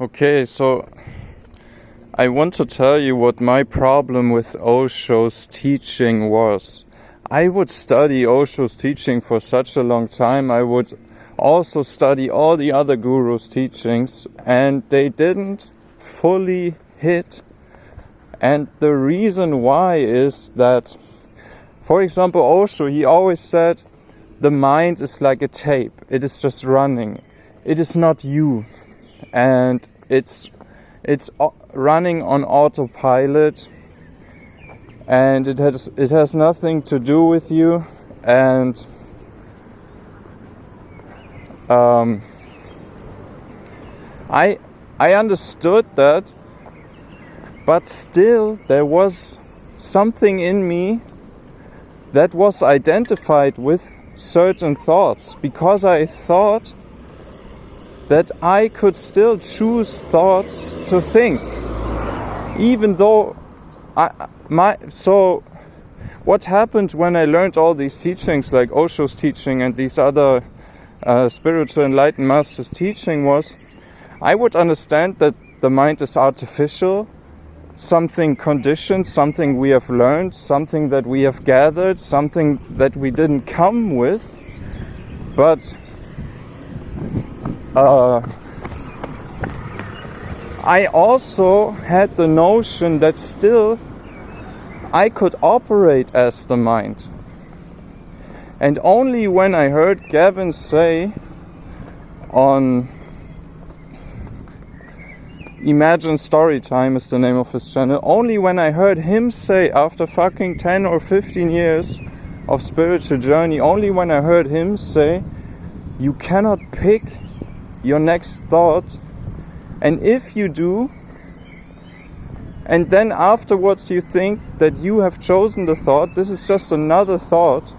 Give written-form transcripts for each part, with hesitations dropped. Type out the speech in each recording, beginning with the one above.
Okay, so I want to tell you what my problem with Osho's teaching was. I would study Osho's teaching for such a long time. I would also study all the other gurus' teachings, and they didn't fully hit. And the reason why is that, for example, Osho, he always said, the mind is like a tape. It is just running. It is not you. And it's running on autopilot, and it has nothing to do with you. And I understood that, but still there was something in me that was identified with certain thoughts, because I thought that I could still choose thoughts to think, even though so what happened when I learned all these teachings, like Osho's teaching and these other spiritual enlightened masters' teaching, was I would understand that the mind is artificial, something conditioned, something we have learned, something that we have gathered, something that we didn't come with, but I also had the notion that still I could operate as the mind. And only when I heard Gavin say on Imagine Storytime is the name of his channel, only when I heard him say, after fucking 10 or 15 years of spiritual journey, only when I heard him say, you cannot pick your next thought, and if you do, and then afterwards you think that you have chosen the thought, this is just another thought.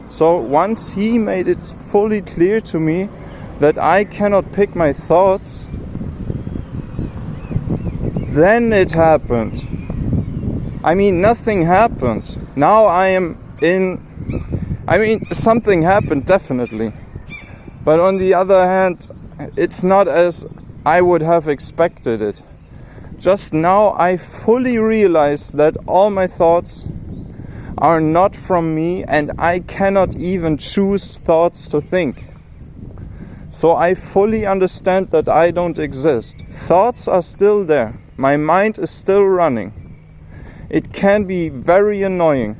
So once he made it fully clear to me that I cannot pick my thoughts, then it happened. I mean, nothing happened. Now something happened, definitely. But on the other hand, it's not as I would have expected it. Just now I fully realize that all my thoughts are not from me, and I cannot even choose thoughts to think. So I fully understand that I don't exist. Thoughts are still there. My mind is still running. It can be very annoying.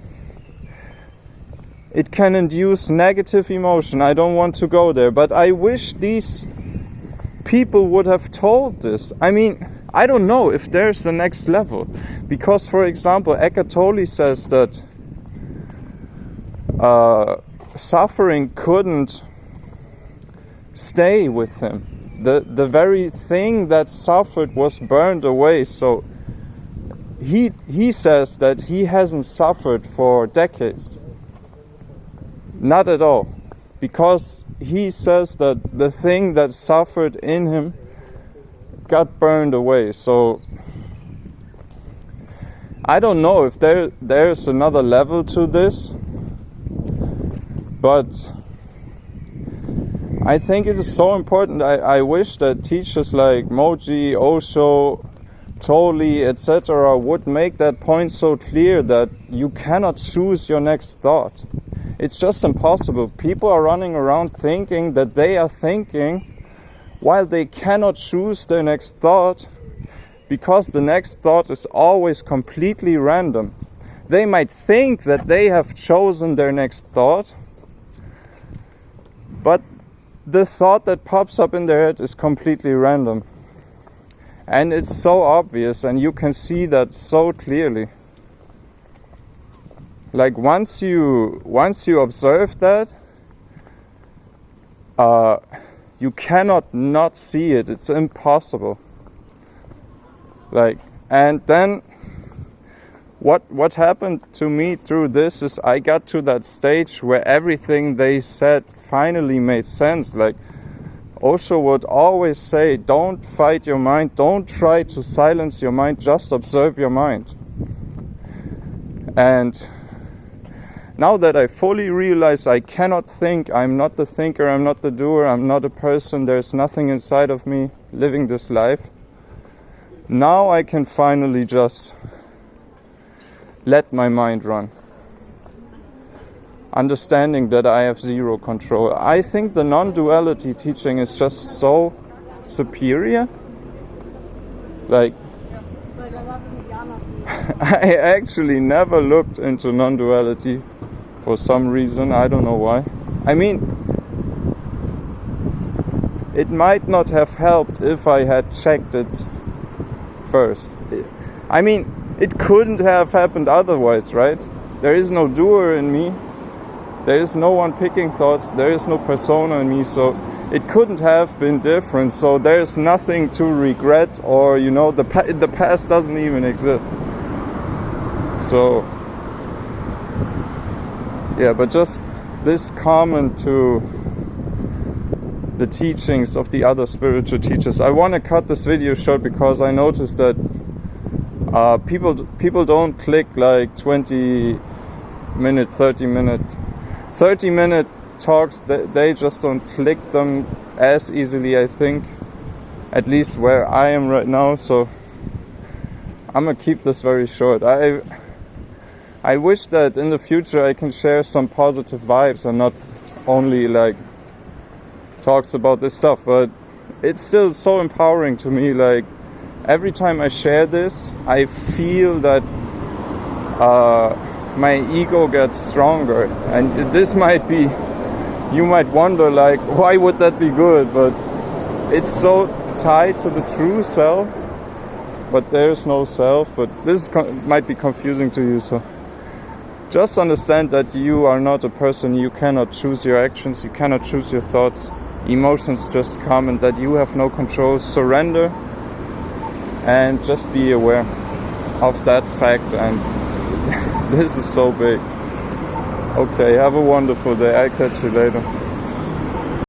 It can induce negative emotion. I don't want to go there, but I wish these people would have told this. I mean, I don't know if there's the next level, because, for example, Eckhart Tolle says that suffering couldn't stay with him. The very thing that suffered was burned away. So he says that he hasn't suffered for decades. Not at all. Because he says that the thing that suffered in him got burned away. So I don't know if there's another level to this, but I think it is so important. I wish that teachers like Moji, Osho, Tolle, etc. would make that point so clear that you cannot choose your next thought. It's just impossible. People are running around thinking that they are thinking while they cannot choose their next thought, because the next thought is always completely random. They might think that they have chosen their next thought, but the thought that pops up in their head is completely random. And it's so obvious, and you can see that so clearly. Like once you observe that, you cannot not see it. It's impossible. And then what happened to me through this is I got to that stage where everything they said finally made sense. Like Osho would always say, don't fight your mind, don't try to silence your mind, just observe your mind. And Now that I fully realize I cannot think, I'm not the thinker, I'm not the doer, I'm not a person, there's nothing inside of me living this life. Now I can finally just let my mind run. Understanding that I have zero control. I think the non-duality teaching is just so superior. Like, I actually never looked into non-duality for some reason, I don't know why. I mean, it might not have helped if I had checked it first. I mean, it couldn't have happened otherwise, right? There is no doer in me. There is no one picking thoughts. There is no persona in me, so it couldn't have been different. So there's nothing to regret, or the past doesn't even exist. So yeah, but just this comment to the teachings of the other spiritual teachers. I want to cut this video short because I noticed that people don't click like 20-minute, 30-minute talks. They just don't click them as easily, I think, at least where I am right now. So I'm gonna keep this very short. I wish that in the future I can share some positive vibes and not only like talks about this stuff, but it's still so empowering to me. Like, every time I share this, I feel that my ego gets stronger. And this might be, you might wonder, like, why would that be good? But it's so tied to the true self, but there's no self. But this might be confusing to you, so just understand that you are not a person. You cannot choose your actions, you cannot choose your thoughts. Emotions just come, and that you have no control. Surrender and just be aware of that fact. And this is so big. Okay, have a wonderful day. I'll catch you later.